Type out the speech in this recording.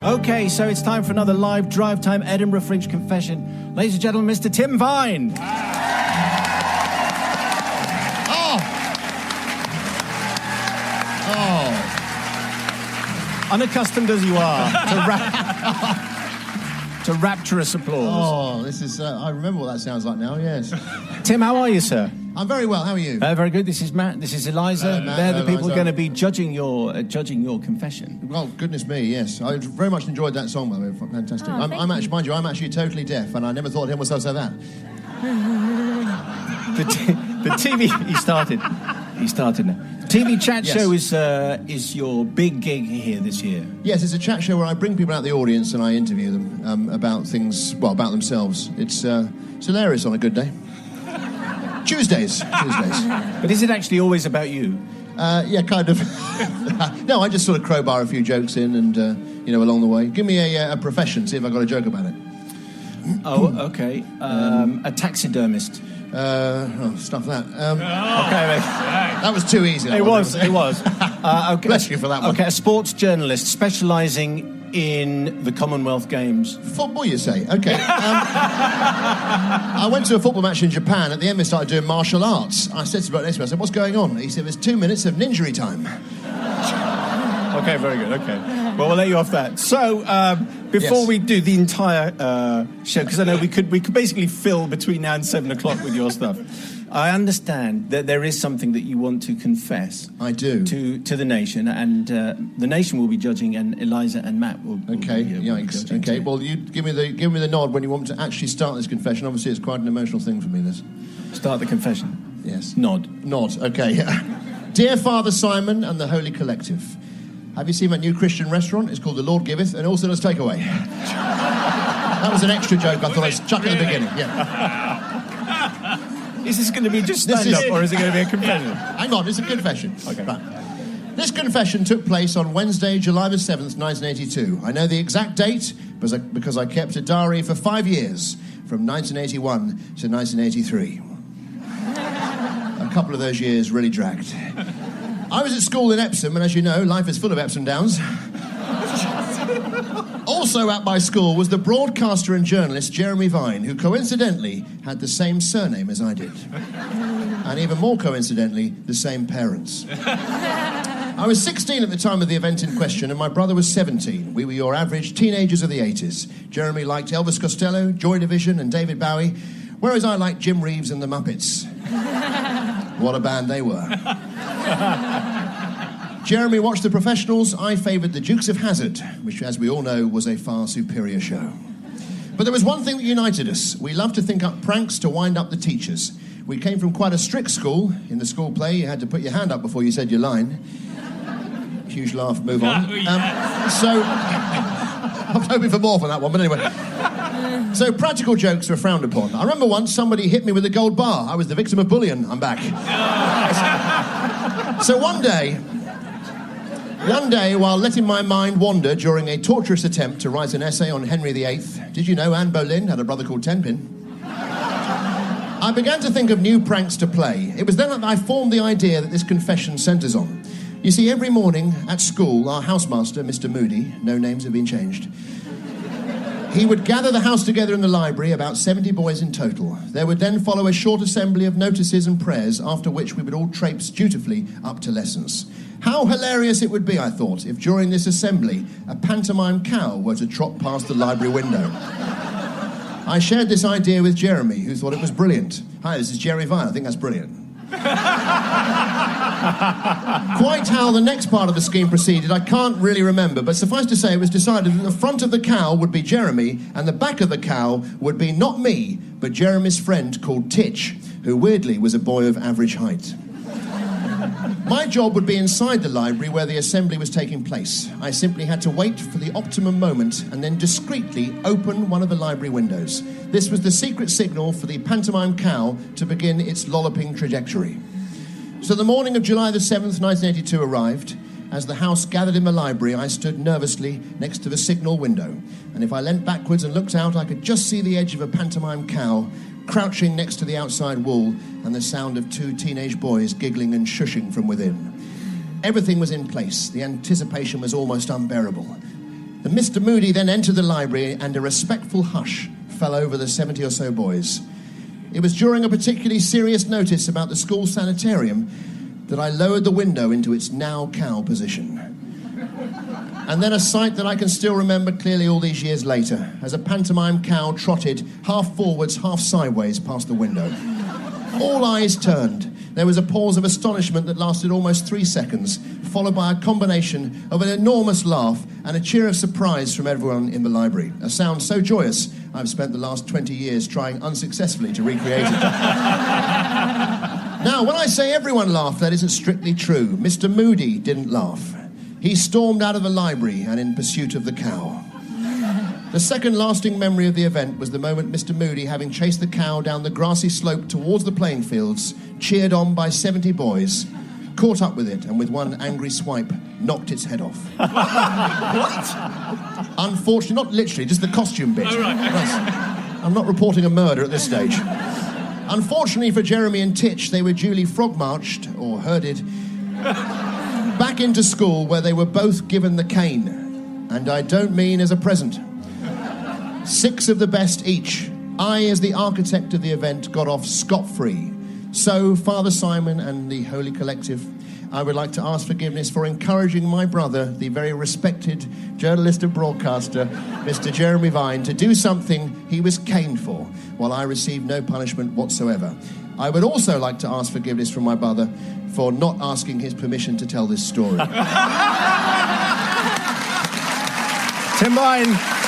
Okay, so it's time for another live Drive Time Edinburgh Fringe confession. Ladies and gentlemen, Mr. Tim Vine. Unaccustomed as you are to rapturous applause. Oh, this is... I remember what that sounds like now, yes. Tim, how are you, sir? I'm very well, how are you? Very good. This is Matt, this is Eliza. Matt, They're the people Eliza. going to be judging your confession. Well, goodness me, yes. I very much enjoyed that song, by the way. Fantastic. Oh, I'm actually, mind you, I'm actually totally deaf, and I never thought him was so that. The TV... He started now. TV chat Yes. show is your big gig here this year. Yes, it's a chat show where I bring people out of the audience and I interview them about things, well, about themselves. It's hilarious on a good day. Tuesdays. But is it actually always about you? Yeah, kind of. No, I just sort of crowbar a few jokes in and, along the way. Give me a profession, see if I've got a joke about it. Oh, okay. A taxidermist. Stuff that. Okay, mate. That was too easy. It was. Okay. Bless you for that one. Okay, a sports journalist specialising in the Commonwealth Games. Football, you say? Okay. I went to a football match in Japan. At the end, they started doing martial arts. I said to the bloke next to me, I said, what's going on? He said, there's 2 minutes of ninjury time. Okay, very good, okay. Well, we'll let you off that. So, before we do the entire show, because I know we could basically fill between now and 7 o'clock with your stuff, I understand that there is something that you want to confess. I do. To the nation, and the nation will be judging, and Eliza and Matt will Okay, be yikes. judging Okay, too. well, you give me the nod when you want to actually start this confession. Obviously, it's quite an emotional thing for me, this. Start the confession. Yes. Nod, okay. Dear Father Simon and the Holy Collective, have you seen my new Christian restaurant? It's called The Lord Giveth, and also does takeaway. That was an extra joke I thought I'd chuck at the beginning, yeah. Is this going to be just stand-up, or is it going to be a confession? Hang on, it's a confession. Okay. Right. This confession took place on Wednesday, July the 7th, 1982. I know the exact date because I kept a diary for 5 years, from 1981 to 1983. A couple of those years really dragged. I was at school in Epsom, and as you know, life is full of ups and downs. Also at my school was the broadcaster and journalist Jeremy Vine, who coincidentally had the same surname as I did. And even more coincidentally, the same parents. I was 16 at the time of the event in question, and my brother was 17. We were your average teenagers of the 80s. Jeremy liked Elvis Costello, Joy Division, and David Bowie, whereas I liked Jim Reeves and the Muppets. What a band they were. Jeremy watched The Professionals. I favoured the Dukes of Hazzard, which, as we all know, was a far superior show. But there was one thing that united us. We loved to think up pranks to wind up the teachers. We came from quite a strict school. In the school play, you had to put your hand up before you said your line. Huge laugh, move on. So, I was hoping for more from that one, but anyway. So practical jokes were frowned upon. I remember once somebody hit me with a gold bar. I was the victim of bullying. I'm back. So one day, while letting my mind wander during a torturous attempt to write an essay on Henry VIII, did you know Anne Boleyn had a brother called Tenpin? I began to think of new pranks to play. It was then that I formed the idea that this confession centres on. You see, every morning at school, our housemaster, Mr. Moody, no names have been changed, he would gather the house together in the library, about 70 boys in total. There would then follow a short assembly of notices and prayers, after which we would all traipse dutifully up to lessons. How hilarious it would be, I thought, if during this assembly a pantomime cow were to trot past the library window. I shared this idea with Jeremy, who thought it was brilliant. Hi, this is Jerry Vine. I think that's brilliant. Quite how the next part of the scheme proceeded, I can't really remember, but suffice to say it was decided that the front of the cow would be Jeremy, and the back of the cow would be not me, but Jeremy's friend called Titch, who weirdly was a boy of average height. My job would be inside the library where the assembly was taking place. I simply had to wait for the optimum moment and then discreetly open one of the library windows. This was the secret signal for the pantomime cow to begin its lolloping trajectory. So the morning of July the 7th, 1982 arrived. As the house gathered in the library, I stood nervously next to the signal window. And if I leant backwards and looked out, I could just see the edge of a pantomime cow crouching next to the outside wall and the sound of two teenage boys giggling and shushing from within. Everything was in place. The anticipation was almost unbearable. And Mr. Moody then entered the library and a respectful hush fell over the 70 or so boys. It was during a particularly serious notice about the school sanitarium that I lowered the window into its now cow position. And then a sight that I can still remember clearly all these years later, as a pantomime cow trotted half forwards, half sideways past the window. All eyes turned. There was a pause of astonishment that lasted almost 3 seconds, followed by a combination of an enormous laugh and a cheer of surprise from everyone in the library. A sound so joyous, I've spent the last 20 years trying unsuccessfully to recreate it. Now, when I say everyone laughed, that isn't strictly true. Mr. Moody didn't laugh. He stormed out of the library and in pursuit of the cow. The second lasting memory of the event was the moment Mr. Moody, having chased the cow down the grassy slope towards the playing fields, cheered on by 70 boys, caught up with it and with one angry swipe, knocked its head off. What? Unfortunately, not literally, just the costume bit. Oh, right. I'm not reporting a murder at this stage. Unfortunately for Jeremy and Titch, they were duly frog-marched, or herded, back into school where they were both given the cane. And I don't mean as a present. 6 of the best each. I, as the architect of the event, got off scot-free. So, Father Simon and the Holy Collective, I would like to ask forgiveness for encouraging my brother, the very respected journalist and broadcaster, Mr. Jeremy Vine, to do something he was caned for, while I received no punishment whatsoever. I would also like to ask forgiveness from my brother for not asking his permission to tell this story. Tim Vine.